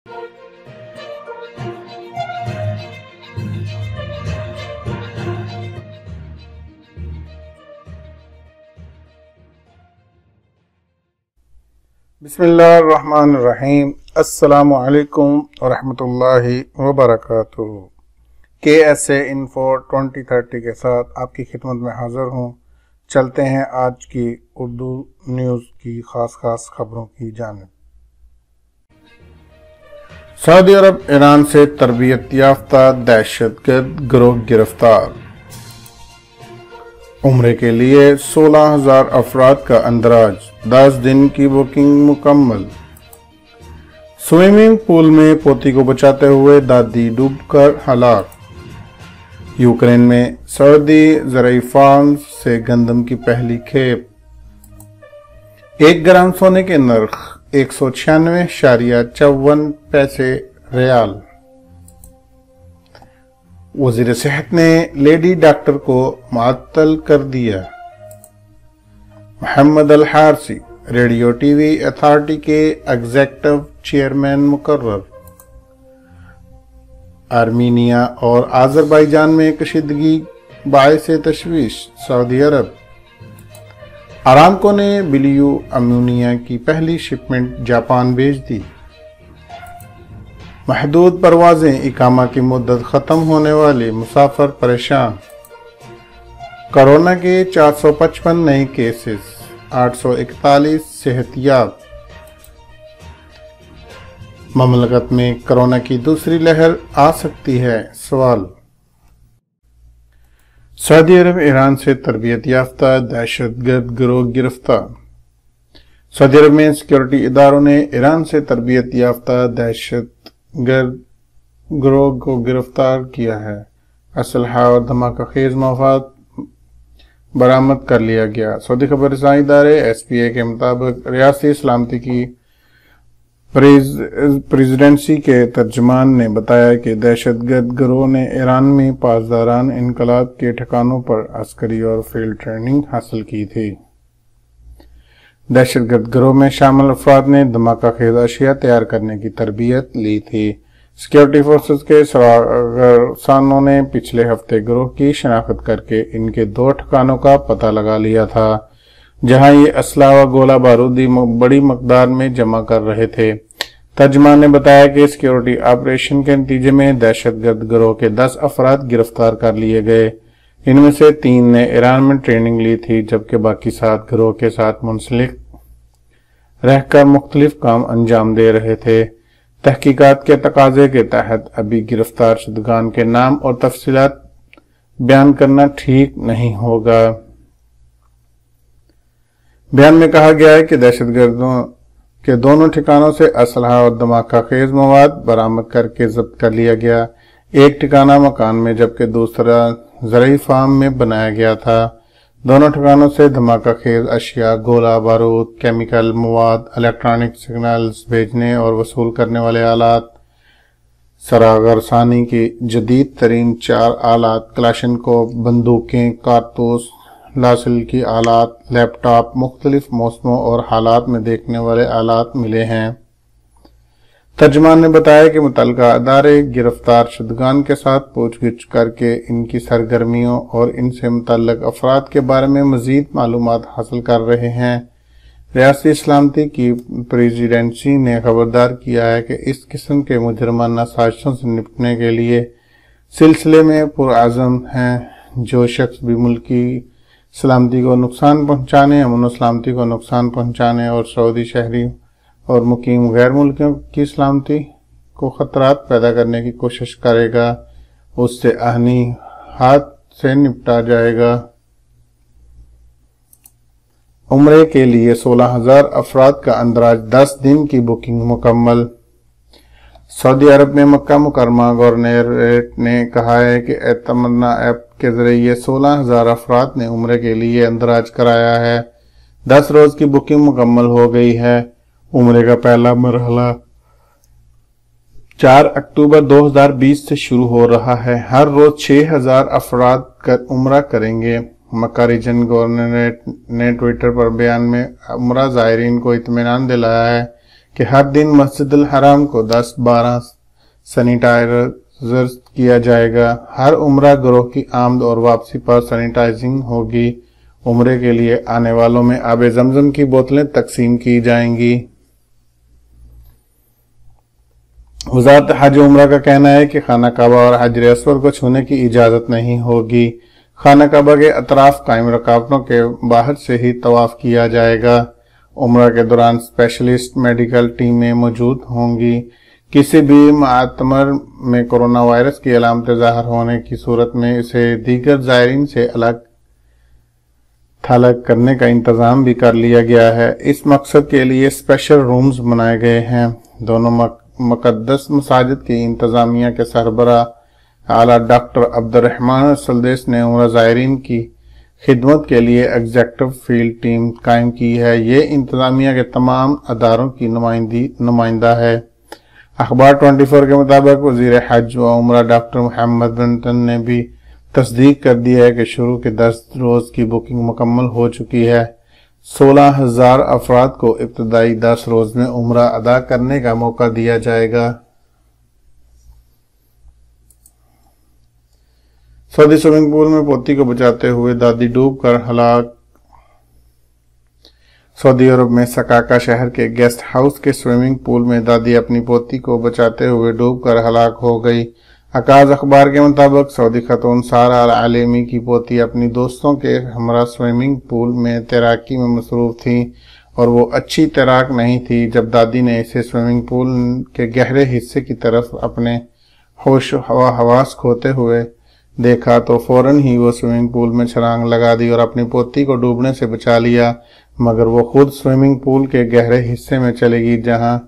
بسم اللہ الرحمن الرحیم۔ السلام علیکم ورحمۃ اللہ وبرکاتہ۔ KSA Info 2030 کے ساتھ آپ کی خدمت میں حاضر ہوں۔ چلتے ہیں آج کی اردو نیوز کی خاص خبروں کی جانب۔ سعودی عرب ایران سے تربیت یافتہ دہشت گرد گروہ گرفتار۔ عمرے کے لیے 16,000 افراد کا اندراج، 10 دن کی بکنگ مکمل۔ سوئمنگ پول میں پوتی کو بچاتے ہوئے دادی ڈوب کر ہلاک۔ یوکرین میں سعودی زرعی فارم سے گندم کی پہلی کھیپ۔ 1 گرام سونے کے نرخ 196.54 پیسے ریال۔ وزیر صحت نے لیڈی ڈاکٹر کو معطل کر دیا۔ محمد الحارثی ریڈیو ٹی وی اتھارٹی کے ایگزیکٹو چیئرمین مقرر۔ آرمینیا اور آذربائیجان میں کشیدگی باعث تشویش، سعودی عرب۔ آرامکو نے بلیو امونیا کی پہلی شپمنٹ جاپان بھیج دی۔ محدود پروازیں، اقامہ کی مدت ختم ہونے والی، مسافر پریشان۔ کورونا کے 455 نئے کیسز، 841 صحت یاب۔ مملکت میں کورونا کی دوسری لہر آ سکتی ہے، سوال۔ سعودی عرب ایران سے تربیت یافتہ دہشت گرد گروہ گرفتار۔ سعودی عرب میں سیکورٹی اداروں نے ایران سے تربیت یافتہ دہشت گرد گروہ کو گرفتار کیا ہے۔ اسلحہ اور دھماکہ خیز مواد برآمد کر لیا گیا۔ سعودی خبر رسائی ادارے SPA کے مطابق ریاستی سلامتی کی پریزیڈنسی کے ترجمان نے بتایا کہ دہشت گرد گروہ نے ایران میں پاسداران انقلاب کے ٹھکانوں پر عسکری اور فیلڈ ٹریننگ حاصل کی تھی۔ دہشت گرد گروہ میں شامل افراد نے دھماکہ خیز اشیاء تیار کرنے کی تربیت لی تھی۔ سیکورٹی فورسز کے سرگرسانوں نے پچھلے ہفتے گروہ کی شناخت کر کے ان کے 2 ٹھکانوں کا پتہ لگا لیا تھا، جہاں یہ اسلحہ و گولہ بارودی بڑی مقدار میں جمع کر رہے تھے۔ ترجمان نے بتایا کہ سیکورٹی آپریشن کے نتیجے میں دہشت گرد گروہ کے 10 افراد گرفتار کر لیے گئے۔ ان میں سے 3 نے ایران میں ٹریننگ لی تھی، جبکہ باقی 7 گروہ کے ساتھ منسلک رہ کر مختلف کام انجام دے رہے تھے۔ تحقیقات کے تقاضے کے تحت ابھی گرفتار شدگان کے نام اور تفصیلات بیان کرنا ٹھیک نہیں ہوگا۔ بیان میں کہا گیا ہے کہ دہشت گردوں کے دونوں ٹھکانوں سے اسلحہ اور دھماکہ خیز مواد برآمد کر کے ضبط کر لیا گیا۔ ایک ٹھکانہ مکان میں جبکہ دوسرا زرعی فارم میں بنایا گیا تھا۔ دونوں ٹھکانوں سے دھماکہ خیز اشیاء، گولہ بارود، کیمیکل مواد، الیکٹرانک سگنلز بھیجنے اور وصول کرنے والے آلات، سراغرسانی کی جدید ترین 4 آلات، کلاشنکوف بندوقیں، کارتوس، لاسلکی آلات، لیپ ٹاپ، مختلف موسموں اور حالات میں دیکھنے والے آلات ملے ہیں۔ ترجمان نے بتایا کہ متعلقہ ادارے گرفتار شدگان کے ساتھ پوچھ گچھ کر کے ان کی سرگرمیوں اور ان سے متعلق افراد کے بارے میں مزید معلومات حاصل کر رہے ہیں۔ ریاستی سلامتی کی پریزیڈنسی نے خبردار کیا ہے کہ اس قسم کے مجرمانہ سازشوں سے نپٹنے کے لیے سلسلے میں پرعزم ہیں۔ جو شخص بھی ملکی سلامتی کو نقصان پہنچانے، امن و سلامتی کو نقصان پہنچانے اور سعودی شہری اور مقیم غیر ملکیوں کی سلامتی کو خطرات پیدا کرنے کی کوشش کرے گا، اس سے آہنی ہاتھ سے نپٹا جائے گا۔ عمرے کے لیے 16,000 افراد کا اندراج، 10 دن کی بکنگ مکمل۔ سعودی عرب میں مکہ مکرمہ گورنریٹ نے کہا ہے کہ تمنا ایپ کے ذریعے 16,000 افراد نے عمرے کے لیے اندراج کرایا ہے۔ 10 روز کی بکنگ مکمل ہو گئی ہے۔ عمرے کا پہلا مرحلہ 4 اکتوبر 2020 سے شروع ہو رہا ہے۔ ہر روز 6,000 افراد عمرہ کریں گے۔ مکہ ریجن گورنریٹ نے ٹویٹر پر بیان میں عمرہ زائرین کو اطمینان دلایا ہے کہ ہر دن مسجد الحرام کو 10-12 سینیٹائزر کیا جائے گا۔ ہر عمرہ گروہ کی آمد اور واپسی پر سینیٹائزنگ ہوگی۔ عمرے کے لیے آنے والوں میں آب زمزم کی بوتلیں تقسیم کی جائیں گی۔ وزارت حج و عمرہ کا کہنا ہے کہ خانہ کعبہ اور حجر اسود کو چھونے کی اجازت نہیں ہوگی۔ خانہ کعبہ کے اطراف قائم رکاوٹوں کے باہر سے ہی طواف کیا جائے گا۔ عمرہ کے دوران اسپیشلسٹ میڈیکل ٹیمیں موجود ہوں گی۔ کسی بھی معتمر میں کورونا وائرس کی علامتیں ظاہر ہونے کی صورت میں اسے دیگر زائرین سے الگ تھلگ کرنے کا انتظام بھی کر لیا گیا ہے۔ اس مقصد کے لیے اسپیشل رومز بنائے گئے ہیں۔ دونوں مقدس مساجد کی انتظامیہ کے سربراہ اعلیٰ ڈاکٹر عبد الرحمان سلدیس نے عمرہ زائرین کی خدمت کے لیے ایگزیکٹو فیلڈ ٹیم قائم کی ہے۔ یہ انتظامیہ کے تمام اداروں کی نمائندہ ہے۔ اخبار 24 کے مطابق وزیر حج و عمرہ ڈاکٹر محمد بنٹن نے بھی تصدیق کر دی ہے کہ شروع کے 10 روز کی بکنگ مکمل ہو چکی ہے۔ 16,000 افراد کو ابتدائی 10 روز میں عمرہ ادا کرنے کا موقع دیا جائے گا۔ سعودی سوئمنگ پول میں پوتی کو بچاتے ہوئے دادی ڈوب کر ہلاک۔ سعودی عرب میں سکاکا شہر کے گیسٹ ہاؤس کے سوئمنگ پول میں دادی اپنی پوتی کو بچاتے ہوئے ڈوب کر ہلاک ہو گئی۔ عکاظ اخبار کے مطابق سعودی خاتون سارہ العالمی کی پوتی اپنی دوستوں کے ہمراہ سوئمنگ پول میں تیراکی میں مصروف تھی اور وہ اچھی تیراک نہیں تھی۔ جب دادی نے اسے سوئمنگ پول کے گہرے حصے کی طرف اپنے ہوش و حواس کھوتے ہوئے دیکھا تو فوراً ہی وہ سوئمنگ پول میں چھلانگ لگا دی اور اپنی پوتی کو ڈوبنے سے بچا لیا، مگر وہ خود سوئمنگ پول کے گہرے حصے میں چلے گی جہاں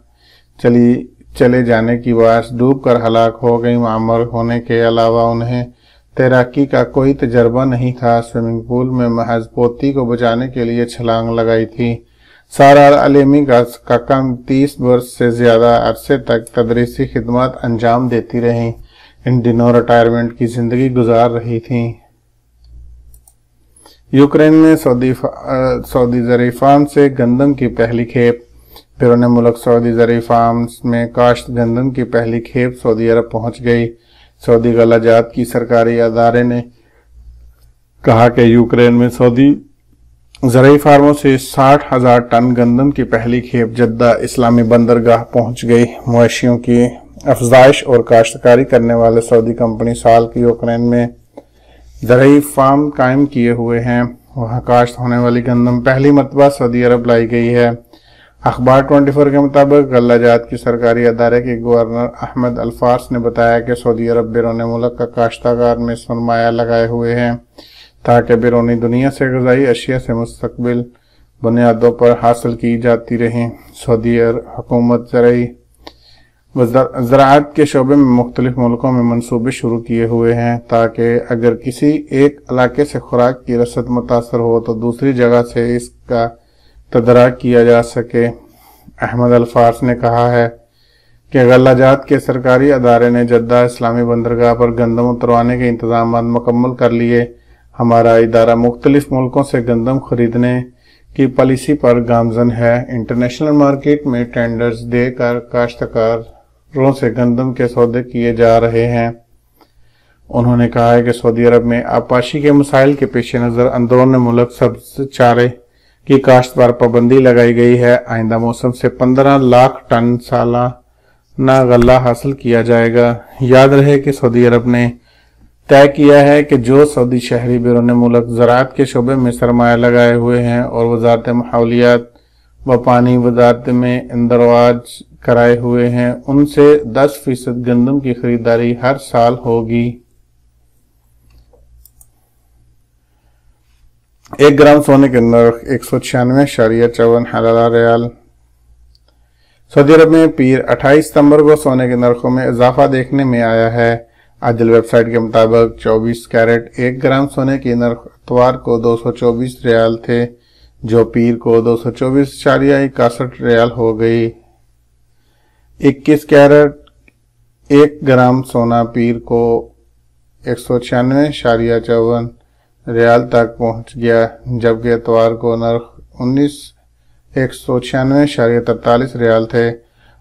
چلے جانے کی باعث ڈوب کر ہلاک ہو گئی۔ معمر ہونے کے علاوہ انہیں تیراکی کا کوئی تجربہ نہیں تھا۔ سوئمنگ پول میں محض پوتی کو بچانے کے لیے چھلانگ لگائی تھی۔ سارہ العالمی کا کم 30 برس سے زیادہ عرصے تک تدریسی خدمات انجام دیتی رہیں۔ ان دنوں ریٹائرمنٹ کی زندگی گزار رہی تھیں۔ یوکرین میں سعودی زرعی فارم سے گندم کی پہلی کھیپ۔ بیرون ملک سعودی زرعی فارمز میں کاشت گندم کی پہلی کھیپ سعودی عرب پہنچ گئی۔ سعودی غلہ جات کی سرکاری ادارے نے کہا کہ یوکرین میں سعودی زرعی فارموں سے 60,000 ٹن گندم کی پہلی کھیپ جدہ اسلامی بندرگاہ پہنچ گئی۔ مویشیوں کی افزائش اور کاشتکاری کرنے والے سعودی کمپنی سال کی یوکرین میں زرعی فارم قائم کیے ہوئے ہیں۔ وہاں کاشت ہونے والی گندم پہلی مرتبہ سعودی عرب لائی گئی ہے۔ اخبار 24 کے مطابق غلہ جات کی سرکاری ادارے کے گورنر احمد الفارس نے بتایا کہ سعودی عرب بیرون ملک کا کاشتکار میں سرمایہ لگائے ہوئے ہیں تاکہ بیرونی دنیا سے غذائی اشیاء سے مستقبل بنیادوں پر حاصل کی جاتی رہیں۔ سعودی حکومت زراعت کے شعبے میں مختلف ملکوں میں منصوبے شروع کیے ہوئے ہیں تاکہ اگر کسی ایک علاقے سے خوراک کی رسد متاثر ہو تو دوسری جگہ سے اس کا تدارک کیا جا سکے۔ احمد الفارس نے کہا ہے کہ غلہ جات کے سرکاری ادارے نے جدہ اسلامی بندرگاہ پر گندم اتروانے کے انتظامات مکمل کر لیے۔ ہمارا ادارہ مختلف ملکوں سے گندم خریدنے کی پالیسی پر گامزن ہے۔ انٹرنیشنل مارکیٹ میں ٹینڈرز دے کر کاشتکاروں سے گندم کے سودے کیے جا رہے ہیں۔ انہوں نے کہا ہے کہ سعودی عرب میں آبپاشی کے مسائل کے پیش نظر اندرون ملک سبز چارے کی کاشت پر پابندی لگائی گئی ہے۔ آئندہ موسم سے 15 لاکھ ٹن سالانہ غلہ حاصل کیا جائے گا۔ یاد رہے کہ سعودی عرب نے طے کیا ہے کہ جو سعودی شہری بیرون ملک زراعت کے شعبے میں سرمایہ لگائے ہوئے ہیں اور وزارت ماحولیات و پانی وزارت میں اندراج کرائے ہوئے ہیں ان سے 10% گندم کی خریداری ہر سال ہوگی۔ 1 گرام سونے کے نرخ 196.54 ریال۔ سعودی عرب میں پیر 28 ستمبر کو سونے کے نرخوں میں اضافہ دیکھنے میں آیا ہے۔ عدل ویب سائٹ کے مطابق 24 کیرٹ 1 گرام سونے کی نرخ اتوار کو 224 ریال تھے جو پیر کو 224.61 ریال ہو گئی۔ 21 کیرٹ 1 گرام سونا پیر کو 196.54 ریال تک پہنچ گیا جبکہ اتوار کو نرخ 196.43 ریال تھے۔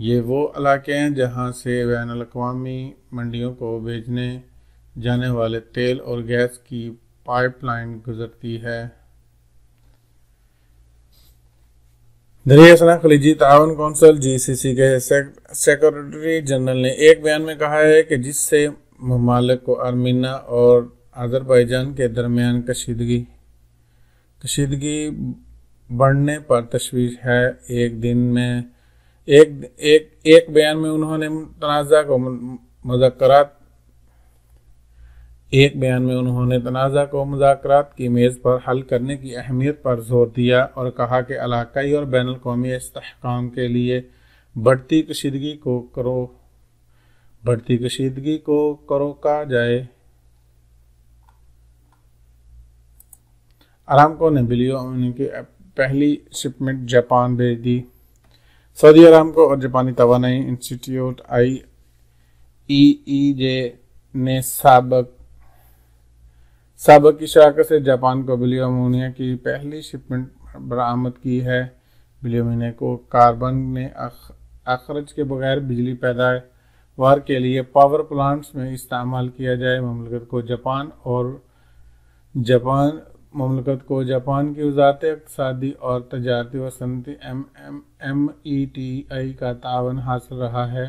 یہ وہ علاقے ہیں جہاں سے بین الاقوامی منڈیوں کو بھیجنے جانے والے تیل اور گیس کی پائپ لائن گزرتی ہے۔ دریائے ثنا خلیجی تعاون کونسل GCC کے سیکرٹری جنرل نے ایک بیان میں کہا ہے کہ جس سے ممالک کو آرمینیا اور آذربائیجان کے درمیان کشیدگی بڑھنے پر تشویش ہے۔ ایک بیان میں انہوں نے تنازع کو مذاکرات کی میز پر حل کرنے کی اہمیت پر زور دیا اور کہا کہ علاقائی اور بین الاقوامی استحکام کے لیے بڑھتی کشیدگی کو روکا جائے۔ ارامکو نے بلیو امونیا کی پہلی شپمنٹ جاپان بھیج دی۔ سعودی ارامکو اور جاپانی توانائی انسٹی ٹیوٹ IEEJ نے سابق کی شراکت سے جاپان کو بلیو امونیا کی پہلی شپمنٹ برآمد کی ہے۔ بلیو امونیا کو کاربن میں اخراج کے بغیر بجلی پیداوار کے لیے پاور پلانٹس میں استعمال کیا جائے۔ مملکت کو جاپان کی وزارت اقتصادی اور تجارتی و صنعتی METI کا تعاون حاصل رہا ہے۔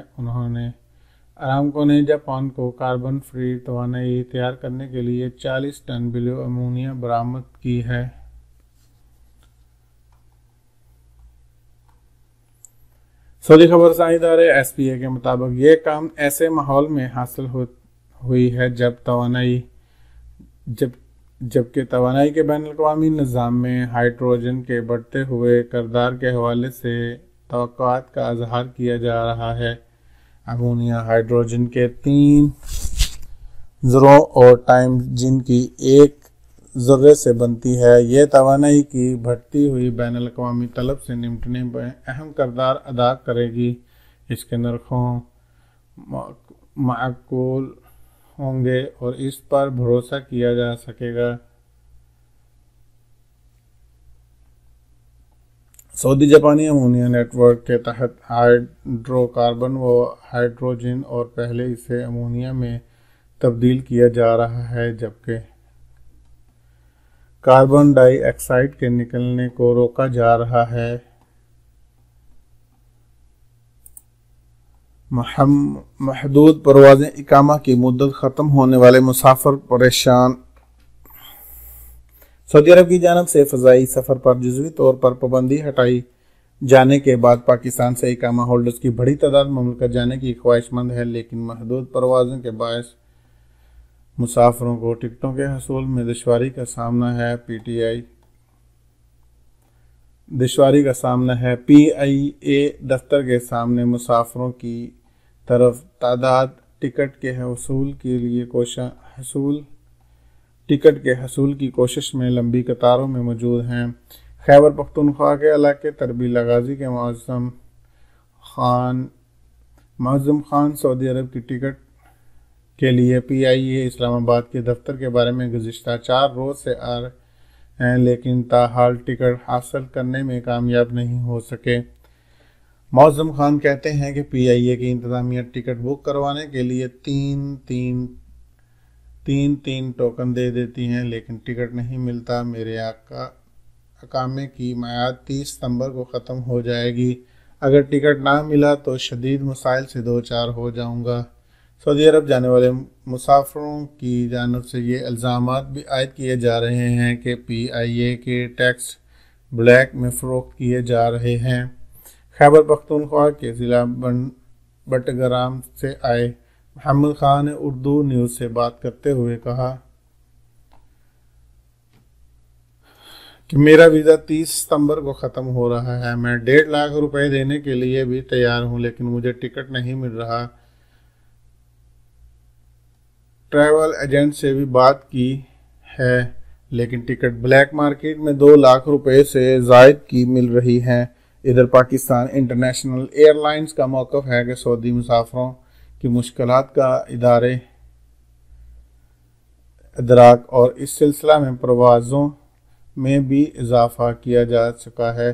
ارامکو نے جاپان کو کاربن فری توانائی تیار کرنے کے لیے 40 ٹن بلیو امونیا برآمد کی ہے۔ سعودی خبر رسانی ادارے SPA کے مطابق یہ کام ایسے ماحول میں حاصل ہوئی ہے جبکہ توانائی کے بین الاقوامی نظام میں ہائیڈروجن کے بڑھتے ہوئے کردار کے حوالے سے توقعات کا اظہار کیا جا رہا ہے۔ امونیا ہائیڈروجن کے 3 ذروں اور ٹائمجن کی ایک ذرے سے بنتی ہے۔ یہ توانائی کی بڑھتی ہوئی بین الاقوامی طلب سے نمٹنے میں اہم کردار ادا کرے گی۔ اس کے نرخوں معقول ہوں گے اور اس پر بھروسہ کیا جا سکے گا۔ سعودی جاپانی امونیا نیٹ ورک کے تحت ہائیڈرو کاربن و ہائیڈروجن اور پہلے اسے امونیا میں تبدیل کیا جا رہا ہے جبکہ کاربن ڈائی آکسائیڈ کے نکلنے کو روکا جا رہا ہے۔ محدود پروازیں اقامہ کی مدت ختم ہونے والے مسافر پریشان۔ سعودی عرب کی جانب سے فضائی سفر پر جزوی طور پر پابندی ہٹائی جانے کے بعد پاکستان سے اقامہ ہولڈرز کی بڑی تعداد مملکت جانے کی خواہش مند ہے، لیکن محدود پروازوں کے باعث مسافروں کو ٹکٹوں کے حصول میں دشواری کا سامنا ہے۔ PIA دفتر کے سامنے مسافروں کی طرف تعداد ٹکٹ کے حصول کی کوشش میں لمبی قطاروں میں موجود ہیں۔ خیبر پختونخوا کے علاقے تربیل غازی کے معظم خان سعودی عرب کی ٹکٹ کے لیے PIA اسلام آباد کے دفتر کے بارے میں گزشتہ 4 روز سے آ رہے ہیں، لیکن تاحال ٹکٹ حاصل کرنے میں کامیاب نہیں ہو سکے۔ معظم خان کہتے ہیں کہ PIA کی انتظامیہ ٹکٹ بک کروانے کے لیے تین ٹوکن دے دیتی ہیں، لیکن ٹکٹ نہیں ملتا۔ میرے اقامے کی میعاد 30 ستمبر کو ختم ہو جائے گی۔ اگر ٹکٹ نہ ملا تو شدید مسائل سے دوچار ہو جاؤں گا۔ سعودی عرب جانے والے مسافروں کی جانب سے یہ الزامات بھی عائد کیے جا رہے ہیں کہ PIA کے ٹیکس بلیک میں فروخت کیے جا رہے ہیں۔ خیبر پختونخوا کے ضلع بٹگرام سے آئے محمد خان نے اردو نیوز سے بات کرتے ہوئے کہا کہ میرا ویزا 30 ستمبر کو ختم ہو رہا ہے۔ میں 1.5 لاکھ روپے دینے کے لیے بھی تیار ہوں، لیکن مجھے ٹکٹ نہیں مل رہا۔ ٹریول ایجنٹ سے بھی بات کی ہے، لیکن ٹکٹ بلیک مارکیٹ میں 2 لاکھ روپے سے زائد کی مل رہی ہیں۔ ادھر پاکستان انٹرنیشنل ایئر لائنز کا موقف ہے کہ سعودی مسافروں کی مشکلات کا ادراک اور اس سلسلہ میں پروازوں میں بھی اضافہ کیا جا چکا ہے۔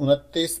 29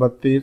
32,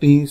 30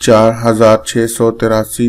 4,683